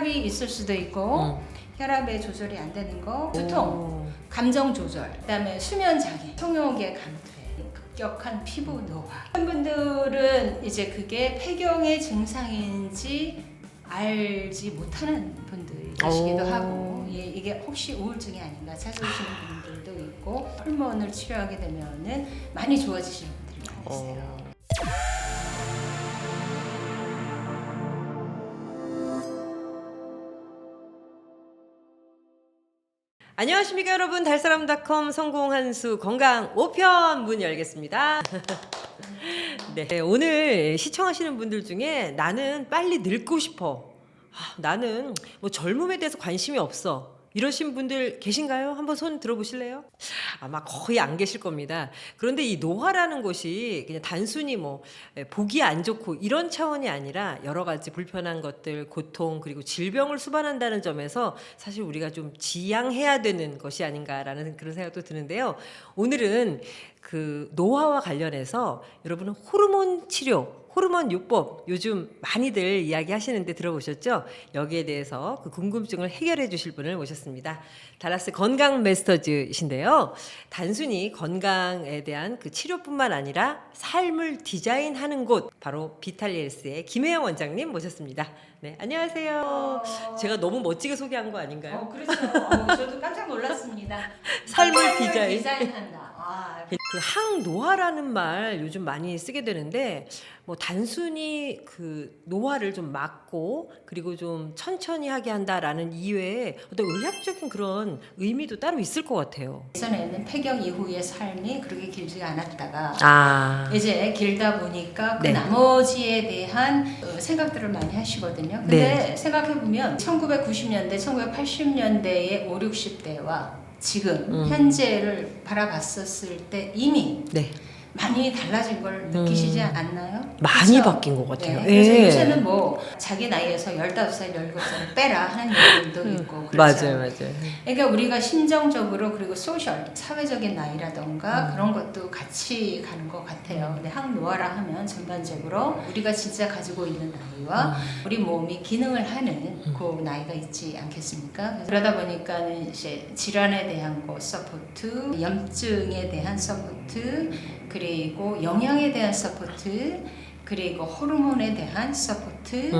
혈압이 있을 수도 있고 혈압의 조절이 안 되는 거, 두통, 감정 조절, 그다음에 수면 장애, 성욕의 감퇴, 급격한 피부 노화. 한 분들은 이제 그게 폐경의 증상인지 알지 못하는 분들이 계시기도 하고, 예, 이게 혹시 우울증이 아닌가 찾아오시는 분들도 있고, 호르몬을 치료하게 되면은 많이 좋아지시는 분들이 많이 있어요. 안녕하십니까 여러분. 달사람닷컴 성공한수 건강 5편 문 열겠습니다. 네, 오늘 시청하시는 분들 중에 나는 빨리 늙고 싶어, 나는 뭐 젊음에 대해서 관심이 없어, 이러신 분들 계신가요? 한번 손 들어보실래요? 아마 거의 안 계실 겁니다. 그런데 이 노화라는 것이 그냥 단순히 뭐 보기 안 좋고 이런 차원이 아니라 여러 가지 불편한 것들, 고통, 그리고 질병을 수반한다는 점에서 사실 우리가 좀 지양해야 되는 것이 아닌가라는 그런 생각도 드는데요. 오늘은 그 노화와 관련해서 여러분은 호르몬 치료, 호르몬 요법 요즘 많이들 이야기하시는데 들어보셨죠? 여기에 대해서 그 궁금증을 해결해 주실 분을 모셨습니다. 달라스 건강 메스터즈이신데요. 단순히 건강에 대한 그 치료뿐만 아니라 삶을 디자인하는 곳, 바로 비탈리엘스의 김혜영 원장님 모셨습니다. 네, 안녕하세요. 제가 너무 멋지게 소개한 거 아닌가요? 그렇죠. 저도 깜짝 놀랐습니다. 삶을 디자인. 디자인한다. 그 항노화라는 말 요즘 많이 쓰게 되는데, 뭐 단순히 그 노화를 좀 막고 그리고 좀 천천히 하게 한다라는 이외에 어떤 의학적인 그런 의미도 따로 있을 것 같아요. 예전에는 폐경 이후의 삶이 그렇게 길지가 않았다가 이제 길다 보니까 그 네. 나머지에 대한 생각들을 많이 하시거든요. 근데 생각해보면 1990년대, 1980년대의 5, 60대와 지금 현재를 바라봤었을 때 이미 많이 달라진 걸 느끼시지 않나요? 많이 그렇죠? 바뀐 것 같아요. 그래서 요새는 뭐 자기 나이에서 15살, 17살을 빼라 하는 얘기도 있고 그렇죠. 맞아요. 그러니까 우리가 심정적으로 그리고 소셜, 사회적인 나이라던가 그런 것도 같이 가는 것 같아요. 근데 항노화라 하면 전반적으로 우리가 진짜 가지고 있는 나이와 우리 몸이 기능을 하는 그 나이가 있지 않겠습니까? 그러다 보니까는 이제 질환에 대한 거 서포트, 염증에 대한 서포트, 그리고 영양에 대한 서포트, 그리고 호르몬에 대한 서포트,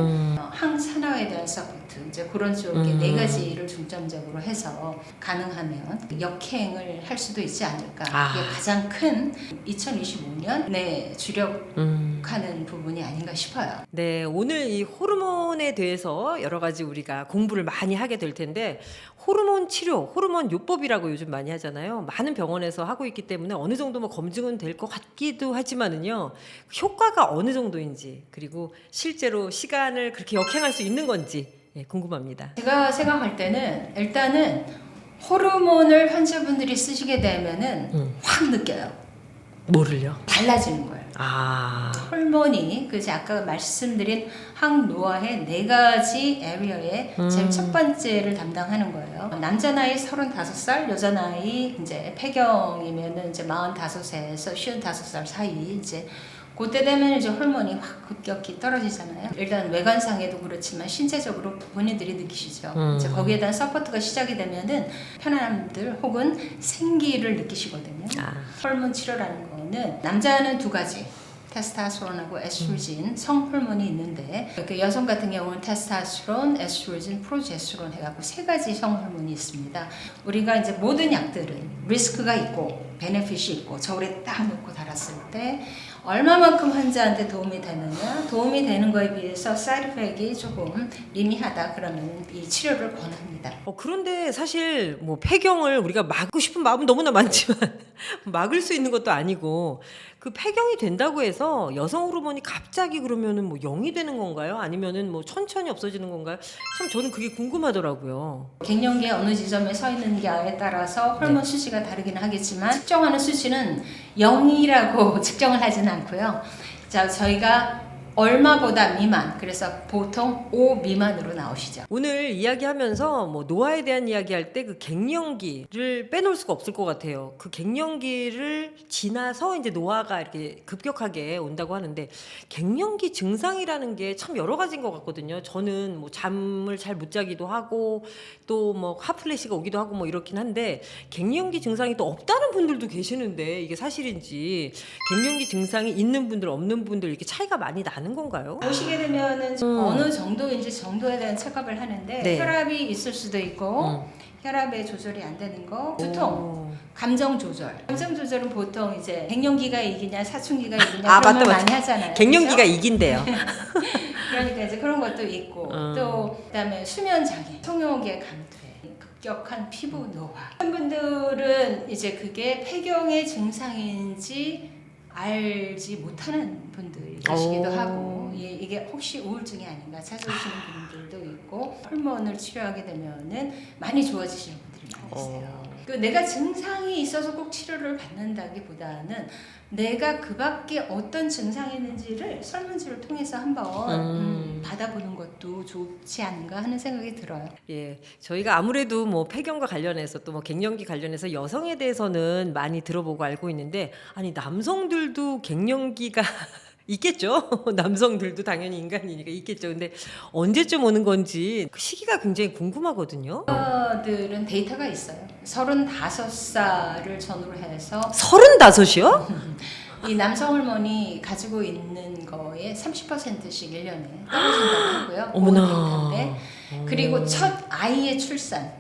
항산화에 대한 서포트, 이제 그런 쪽에 네 가지를 중점적으로 해서 가능하면 역행을 할 수도 있지 않을까. 이게 가장 큰 2025년에 주력하는 부분이 아닌가 싶어요. 네, 오늘 이 호르몬에 대해서 여러 가지 우리가 공부를 많이 하게 될 텐데, 호르몬 치료, 호르몬 요법이라고 요즘 많이 하잖아요. 많은 병원에서 하고 있기 때문에 어느 정도 뭐 검증은 될 것 같기도 하지만은요, 효과가 어느 정도인지, 그리고 실제로 시간을 그렇게 역행할 수 있는 건지 궁금합니다. 제가 생각할 때는 일단은 호르몬을 환자분들이 쓰시게 되면은 확 느껴요. 뭐를요? 달라지는 거예요. 호르몬이 그래서 아까 말씀드린 항노화의 네 가지 에리어의 제일 첫 번째를 담당하는 거예요. 남자 나이 35살, 여자 나이 이제 폐경이면은 이제 45세에서 55살 사이 이제 그때 되면 이제 호르몬이 확 급격히 떨어지잖아요. 일단 외관상에도 그렇지만 신체적으로 본인들이 느끼시죠. 이제 거기에 대한 서포트가 시작이 되면은 편안함들 혹은 생기를 느끼시거든요. 호르몬 치료라는 거는 남자는 두 가지. 테스토스테론하고 에스트로겐 성 호르몬이 있는데 그 여성 같은 경우는 테스토스테론, 에스트로겐, 프로제스테론 해갖고 세 가지 성 호르몬이 있습니다. 우리가 이제 모든 약들은 리스크가 있고 베네핏이 있고 저울에 딱 놓고 달았을 때 얼마만큼 환자한테 도움이 되느냐, 도움이 되는 거에 비해서 사이드 이펙이 조금 미미하다 그러면 이 치료를 권합니다. 그런데 사실 뭐 폐경을 우리가 막고 싶은 마음은 너무나 많지만 막을 수 있는 것도 아니고, 그 폐경이 된다고 해서 여성 호르몬이 갑자기 그러면은 뭐 0이 되는 건가요? 아니면은 뭐 천천히 없어지는 건가요? 참 저는 그게 궁금하더라고요. 갱년기에 어느 지점에 서 있는가에 따라서 호르몬 수치가 다르긴 하겠지만 측정하는 수치는 0이라고 측정을 하지는 않고요. 자, 저희가 얼마보다 미만, 그래서 보통 5 미만으로 나오시죠. 오늘 이야기하면서 뭐 노화에 대한 이야기할 때 그 갱년기를 빼놓을 수가 없을 것 같아요. 그 갱년기를 지나서 이제 노화가 이렇게 급격하게 온다고 하는데 갱년기 증상이라는 게 참 여러 가지인 것 같거든요. 저는 뭐 잠을 잘 못 자기도 하고 또 뭐 핫플래시가 오기도 하고 뭐 이렇긴 한데 갱년기 증상이 또 없다는 분들도 계시는데 이게 사실인지 갱년기 증상이 있는 분들 없는 분들 이렇게 차이가 많이 나는 건가요? 보시게 되면은 어느 정도인지 정도에 대한 체크업을 하는데 네. 혈압이 있을 수도 있고 혈압의 조절이 안 되는 거, 두통, 감정 조절. 감정 조절은 보통 이제 갱년기가 이기냐 사춘기가 이기냐 그런 말 많이 하잖아요. 갱년기가 그렇죠? 이긴대요. 그러니까 이제 그런 것도 있고 또 그다음에 수면 장애, 성욕의 감퇴, 급격한 피부 노화. 한 분들은 이제 그게 폐경의 증상인지 알지 못하는 분들이 계시기도 하고 이게 혹시 우울증이 아닌가 찾아오시는 분들도 있고 호르몬을 치료하게 되면은 많이 좋아지시는 분들이 많이 계세요. 그 내가 증상이 있어서 꼭 치료를 받는다기보다는 내가 그 밖에 어떤 증상이 있는지를 설문지를 통해서 한번 받아보는 것도 좋지 않은가 하는 생각이 들어요. 예, 저희가 아무래도 뭐 폐경과 관련해서 또 뭐 갱년기 관련해서 여성에 대해서는 많이 들어보고 알고 있는데 아니 남성들도 갱년기가 있겠죠. 남성들도 당연히 인간이니까 있겠죠. 근데 언제쯤 오는 건지 그 시기가 굉장히 궁금하거든요. 들은 데이터가 있어요. 35살을 전후로 해서 35이요? 이 남성 호르몬이 가지고 있는 거에 30%씩 1년에 떨어진다고 하고요. 어머나. 데이터인데 그리고 첫 아이의 출산.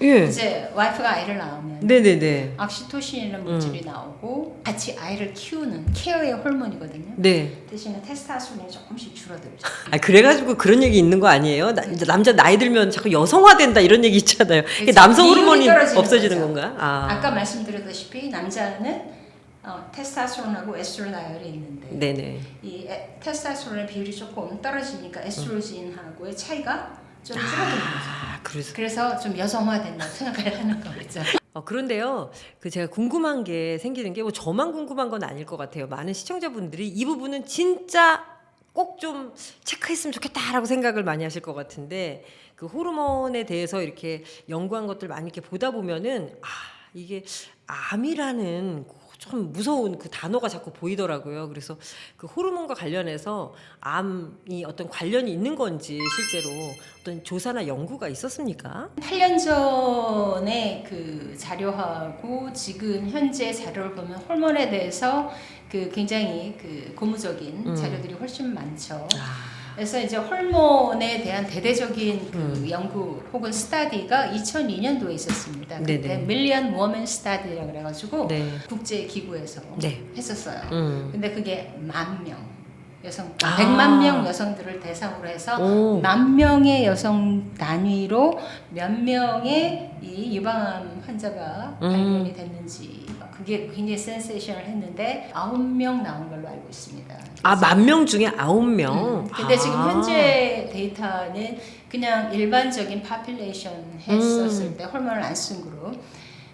예. 이제 와이프가 아이를 낳으면 네네네. 악시토신이라는 물질이 나오고 같이 아이를 키우는 케어의 호르몬이거든요. 네. 대신에 테스토스테론이 조금씩 줄어들죠. 아 그래가지고 그런 얘기 있는 거 아니에요? 이제 남자 나이 들면 자꾸 여성화된다 이런 얘기 있잖아요. 그렇죠. 남성 호르몬이 비율이 떨어지는 없어지는 거죠. 건가? 아까 말씀드렸다시피 남자는 테스토스테론하고 에스트로다이올이 있는데 네네. 이 테스토스테론의 비율이 조금 떨어지니까 에스트로겐하고의 차이가 좀 줄어드는 거죠. 그래서 좀 여성화된다고 생각을 하는 거겠죠. 그런데요, 그 제가 궁금한 게 생기는 게 뭐 저만 궁금한 건 아닐 것 같아요. 많은 시청자분들이 이 부분은 진짜 꼭 좀 체크했으면 좋겠다라고 생각을 많이 하실 것 같은데 그 호르몬에 대해서 이렇게 연구한 것들 많이 이렇게 보다 보면은 이게 암이라는 좀 무서운 그 단어가 자꾸 보이더라고요. 그래서 그 호르몬과 관련해서 암이 어떤 관련이 있는 건지 실제로 어떤 조사나 연구가 있었습니까? 8년 전에 그 자료하고 지금 현재 자료를 보면 호르몬에 대해서 그 굉장히 그 고무적인 자료들이 훨씬 많죠. 그래서 이제 호르몬에 대한 대대적인 그 연구 혹은 스타디가 2002년도에 있었습니다. 그때 밀리언 워먼 스타디라고 그래가지고 국제 기구에서 했었어요. 근데 그게 10,000명 여성, 100만 명 여성들을 대상으로 해서 10,000명의 여성 단위로 몇 명의 이 유방암 환자가 발견이 됐는지 그게 굉장히 센세이션을 했는데 9명 나온 걸로 알고 있습니다. 10,000명 중에 9명. 근데 지금 현재 데이터는 그냥 일반적인 파퓰레이션 했었을 때 호르몬을 안 쓴 그룹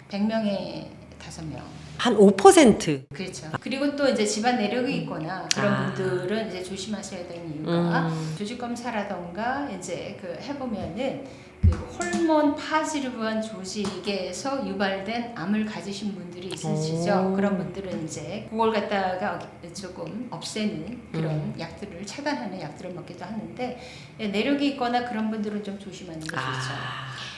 100명에 5명. 한 5%. 그렇죠. 그리고 또 이제 집안 내력이 있거나 그런 분들은 이제 조심하셔야 되는 이유가 조직 검사라던가 이제 그 해보면은 그 호르몬 파지르브한 조직에서 유발된 암을 가지신 분들이 있으시죠. 그런 분들은 이제 그걸 갖다가 조금 없애는 그런 약들을 차단하는 약들을 먹기도 하는데 내력이 있거나 그런 분들은 좀 조심하는 게 좋죠.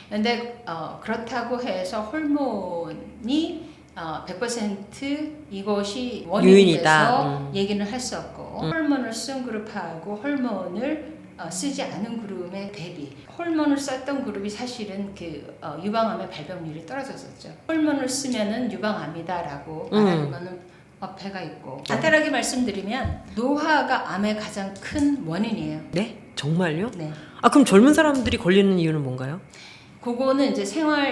근데 그렇다고 해서 호르몬이 100% 이것이 원인이 돼서 얘기는 할 수 없고 호르몬을 쓴 그룹하고 호르몬을 쓰지 않은 그룹의 대비 호르몬을 썼던 그룹이 사실은 그 유방암의 발병률이 떨어졌었죠. 호르몬을 쓰면은 유방암이다라고 말하는 거는 어폐가 있고 간단하게 말씀드리면 노화가 암의 가장 큰 원인이에요. 네? 정말요? 네. 그럼 젊은 사람들이 걸리는 이유는 뭔가요? 그거는 이제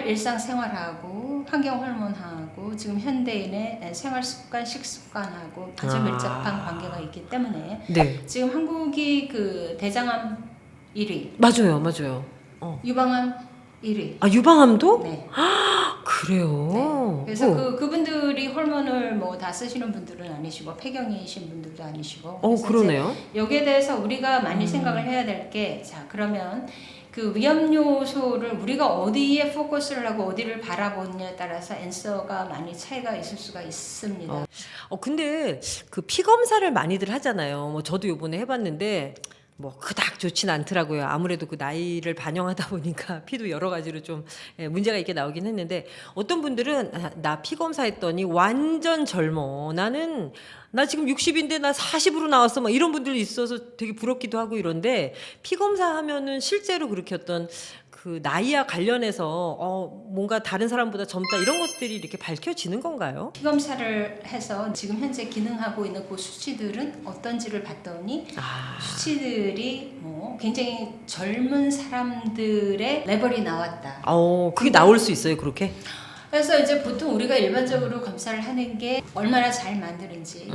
일상생활하고 환경 호르몬하고 지금 현대인의 생활 습관, 식습관하고 아주 밀접한 관계가 있기 때문에 지금 한국이 그 대장암 1위. 맞아요. 유방암 1위. 유방암도? 네. 그래요. 그래서 어. 그분들이 호르몬을 뭐 다 쓰시는 분들은 아니시고 폐경이신 분들도 아니시고. 그러네요. 여기에 대해서 우리가 많이 생각을 해야 될 게, 자 그러면 그 위험 요소를 우리가 어디에 포커스를 하고 어디를 바라보느냐에 따라서 앤서가 많이 차이가 있을 수가 있습니다. 근데 그 피 검사를 많이들 하잖아요. 뭐 저도 요번에 해봤는데 뭐 그닥 좋진 않더라고요. 아무래도 그 나이를 반영하다 보니까 피도 여러 가지로 좀 문제가 있게 나오긴 했는데, 어떤 분들은 나 피 검사했더니 완전 젊어. 나 지금 60인데 나 40으로 나왔어. 막 이런 분들이 있어서 되게 부럽기도 하고 이런데, 피 검사하면은 실제로 그렇게 어떤 그 나이와 관련해서 뭔가 다른 사람보다 젊다 이런 것들이 이렇게 밝혀지는 건가요? 피 검사를 해서 지금 현재 기능하고 있는 그 수치들은 어떤지를 봤더니 수치들이 뭐 굉장히 젊은 사람들의 레벨이 나왔다. 그게 나올 수 있어요, 그렇게? 그래서 이제 보통 우리가 일반적으로 검사를 하는 게 얼마나 잘 만드는지,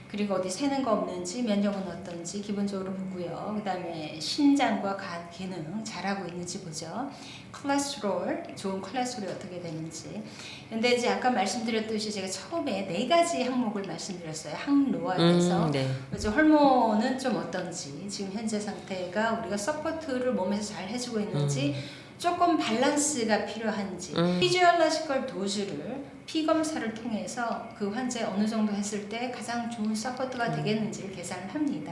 그리고 어디 새는 거 없는지, 면역은 어떤지 기본적으로 보고요. 그 다음에 신장과 간 기능 잘하고 있는지 보죠. 콜레스테롤, 좋은 콜레스테롤이 어떻게 되는지. 근데 이제 아까 말씀드렸듯이 제가 처음에 4가지 항목을 말씀드렸어요. 항노화에 대해서. 네. 이제 호르몬은 좀 어떤지, 지금 현재 상태가 우리가 서포트를 몸에서 잘 해주고 있는지, 조금 밸런스가 필요한지, 피지올로지컬 도즈를 피 검사를 통해서 그 환자에 어느 정도 했을 때 가장 좋은 서포트가 되겠는지를 계산을 합니다.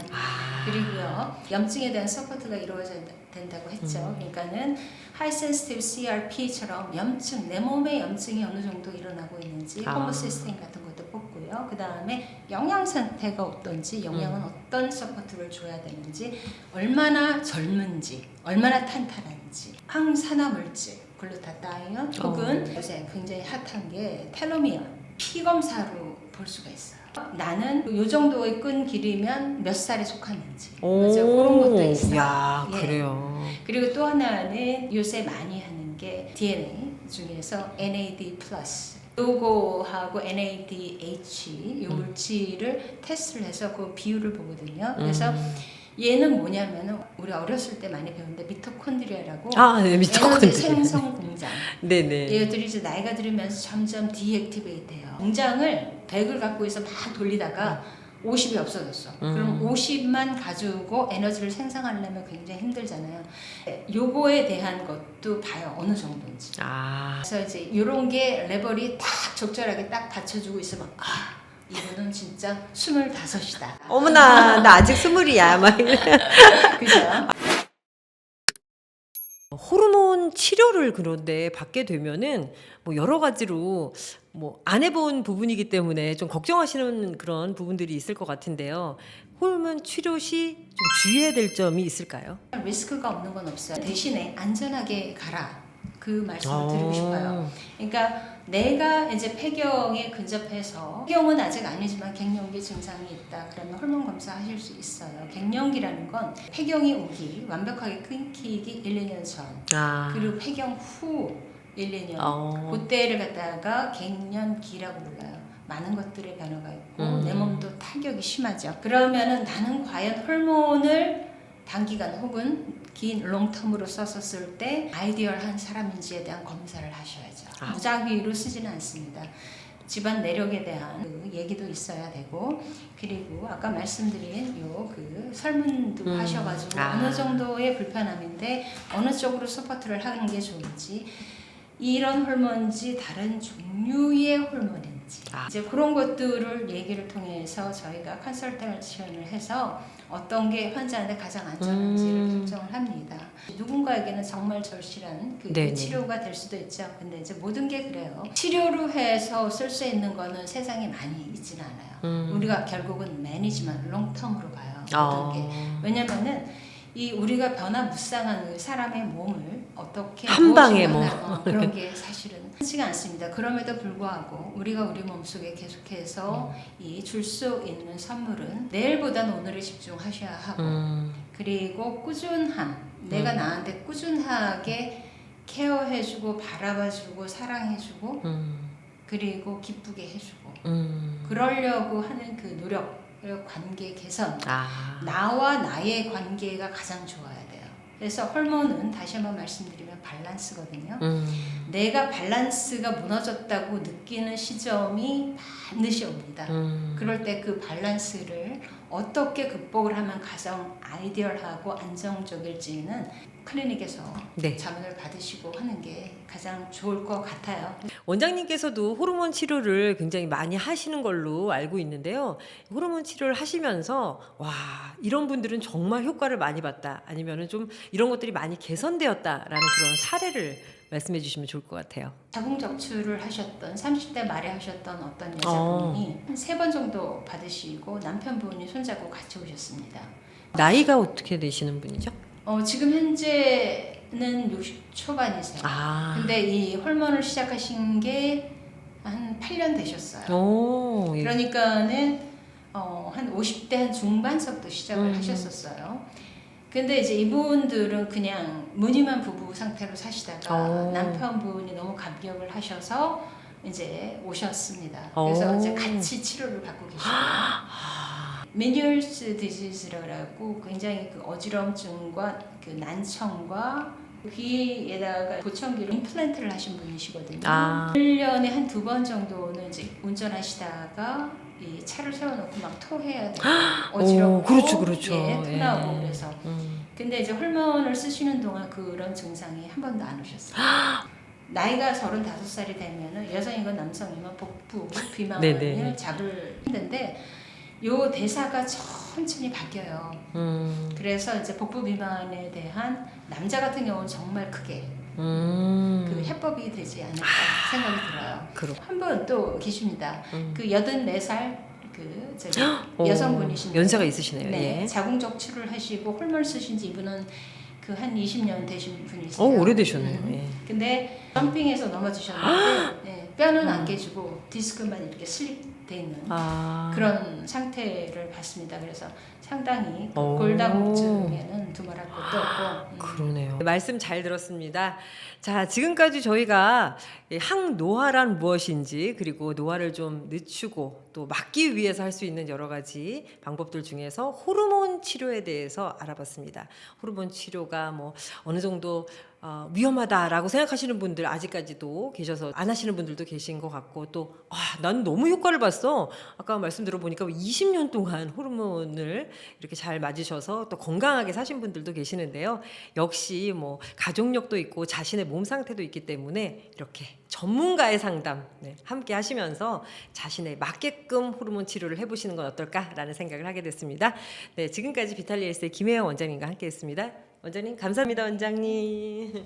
그리고요, 염증에 대한 서포트가 이루어져야 된다고 했죠. 그러니까는 하이 센시티브 CRP처럼 염증, 내 몸에 염증이 어느 정도 일어나고 있는지, 호모시스테인 같은 것도 뽑고요. 그 다음에 영양 상태가 어떤지, 영양은 어떤 서포트를 줘야 되는지, 얼마나 젊은지, 얼마나 탄탄한지, 항산화 물질, 글루타타이온, 혹은 요새 굉장히 핫한 게 텔로미어, 피 검사로 볼 수가 있어요. 나는 요 정도의 끈 길이면 몇 살에 속하는지, 이제 그런 것도 있어요. 야, 그래요. 그리고 또 하나는 요새 많이 하는 게 DNA 중에서 NAD+. 요거하고 NADH 요 물질을 테스트를 해서 그 비율을 보거든요. 그래서 얘는 뭐냐면은 우리가 어렸을 때 많이 배웠는데 미토콘드리아라고 네, 미토콘드리아. 에너지 생성 공장. 네네. 얘들이 이제 나이가 들으면서 점점 디액티베이트해요. 공장을 100을 갖고 있어 막 돌리다가 50이 없어졌어. 그럼 50만 가지고 에너지를 생산하려면 굉장히 힘들잖아요. 요거에 대한 것도 봐요. 어느 정도인지. 그래서 이제 이런 게 레벨이 딱 적절하게 딱 받쳐주고 있으면 이거는 진짜 25이다. 어머나, 나 아직 20이야. 막. 그죠? 호르몬 치료를 그런데 받게 되면은 뭐 여러 가지로 뭐 안 해본 부분이기 때문에 좀 걱정하시는 그런 부분들이 있을 것 같은데요. 호르몬 치료 시 좀 주의해야 될 점이 있을까요? 리스크가 없는 건 없어요. 대신에 안전하게 가라. 그 말씀을 드리고 싶어요. 그러니까 내가 이제 폐경에 근접해서, 폐경은 아직 아니지만 갱년기 증상이 있다. 그러면 호르몬 검사하실 수 있어요. 갱년기라는 건 폐경이 오기, 완벽하게 끊기기 1, 2년 전, 그리고 폐경 후 1, 2년, 그때를 갖다가 갱년기라고 불러요. 많은 것들의 변화가 있고 내 몸도 타격이 심하죠. 그러면은 나는 과연 호르몬을 단기간 혹은 긴 롱텀으로 썼었을 때 아이디얼한 사람인지에 대한 검사를 하셔야죠. 무작위로 쓰지는 않습니다. 집안 내력에 대한 그 얘기도 있어야 되고, 그리고 아까 말씀드린 요 그 설문도 하셔가지고 어느 정도의 불편함인데 어느 쪽으로 서포트를 하는 게 좋은지, 이런 호르몬인지 다른 종류의 호르몬인지, 이제 그런 것들을 얘기를 통해서 저희가 컨설테이션을 해서 어떤 게 환자한테 가장 안전한지를 결정을 합니다. 누군가에게는 정말 절실한 그 치료가 될 수도 있죠. 근데 이제 모든 게 그래요. 치료로 해서 쓸 수 있는 거는 세상에 많이 있지는 않아요. 우리가 결국은 매니지먼트, 롱텀으로 가요. 모든 게. 왜냐면은 이 우리가 변화무쌍한 사람의 몸을 어떻게 한 방에 그런 게 사실은 흔치가 않습니다. 그럼에도 불구하고 우리가 우리 몸속에 계속해서 이 줄 수 있는 선물은 내일보다는 오늘에 집중하셔야 하고, 그리고 꾸준함, 내가 나한테 꾸준하게 케어해주고 바라봐주고 사랑해주고 그리고 기쁘게 해주고 그러려고 하는 그 노력, 그리고 관계 개선, 나와 나의 관계가 가장 좋아야 돼요. 그래서 호르몬은 다시 한번 말씀드리면 밸런스거든요. 음. 내가 밸런스가 무너졌다고 느끼는 시점이 반드시 옵니다. 그럴 때 그 밸런스를 어떻게 극복을 하면 가장 아이디얼하고 안정적일지는 클리닉에서 네. 자문을 받으시고 하는 게 가장 좋을 것 같아요. 원장님께서도 호르몬 치료를 굉장히 많이 하시는 걸로 알고 있는데요. 호르몬 치료를 하시면서 와, 이런 분들은 정말 효과를 많이 봤다. 아니면은 좀 이런 것들이 많이 개선되었다라는 그런 사례를 말씀해 주시면 좋을 것 같아요. 자궁적출을 하셨던 30대 말에 하셨던 어떤 여자분이 한 3번 정도 받으시고 남편분이 손잡고 같이 오셨습니다. 나이가 어떻게 되시는 분이죠? 지금 현재는 60 초반이세요. 아. 근데 이 호르몬을 시작하신 게 한 8년 되셨어요. 오. 예. 그러니까는 한 50대 한 중반서부터 시작을 하셨었어요. 근데 이제 이분들은 그냥 무늬만 부부 상태로 사시다가 남편분이 너무 감격을 하셔서 이제 오셨습니다. 그래서 이제 같이 치료를 받고 계시고요. 메니얼스 디지즈라고 굉장히 그 어지럼증과 그 난청과 귀에다가 보청기를 임플란트를 하신 분이시거든요. 1년에 한 2번 정도는 이제 운전하시다가 이 차를 세워놓고 막 토해야 되고 어지럽고 그렇죠. 예, 토 나오고 예. 그래서 근데 이제 호르몬을 쓰시는 동안 그런 증상이 한 번도 안 오셨어요. 나이가 35살이 되면은 여성이건 남성이건 복부 비만을 네네. 잡을 힘든데 요 대사가 천천히 바뀌어요. 그래서 이제 복부 비만에 대한 남자 같은 경우는 정말 크게 그 해법이 되지 않을까 생각이 들어요. 한 분 또 계십니다. 그 84살 그 저기 여성분이신데 연세가 있으시네요. 네, 예. 자궁적출을 하시고 호르몬 쓰신 지 이분은 그 한 20년 되신 분이세요. 오래되셨네요. 예. 근데 점핑해서 넘어지셨는데 네, 뼈는 안 깨지고 디스크만 이렇게 슬립돼 있는 그런 상태를 봤습니다. 그래서 상당히 그 골다공증에는 두말할 것도 없고 그러네요. 말씀 잘 들었습니다. 자, 지금까지 저희가 항노화란 무엇인지 그리고 노화를 좀 늦추고 또 막기 위해서 할 수 있는 여러 가지 방법들 중에서 호르몬 치료에 대해서 알아봤습니다. 호르몬 치료가 뭐 어느 정도 위험하다라고 생각하시는 분들 아직까지도 계셔서 안 하시는 분들도 계신 것 같고 또 난 너무 효과를 봤어. 아까 말씀 들어보니까 20년 동안 호르몬을 이렇게 잘 맞으셔서 또 건강하게 사신 분들도 계시는데요. 역시 뭐 가족력도 있고 자신의 몸 상태도 있기 때문에 이렇게 전문가의 상담 함께 하시면서 자신에 맞게끔 호르몬 치료를 해보시는 건 어떨까라는 생각을 하게 됐습니다. 네, 지금까지 비탈리엘스의 김혜영 원장님과 함께했습니다. 원장님 감사합니다, 원장님.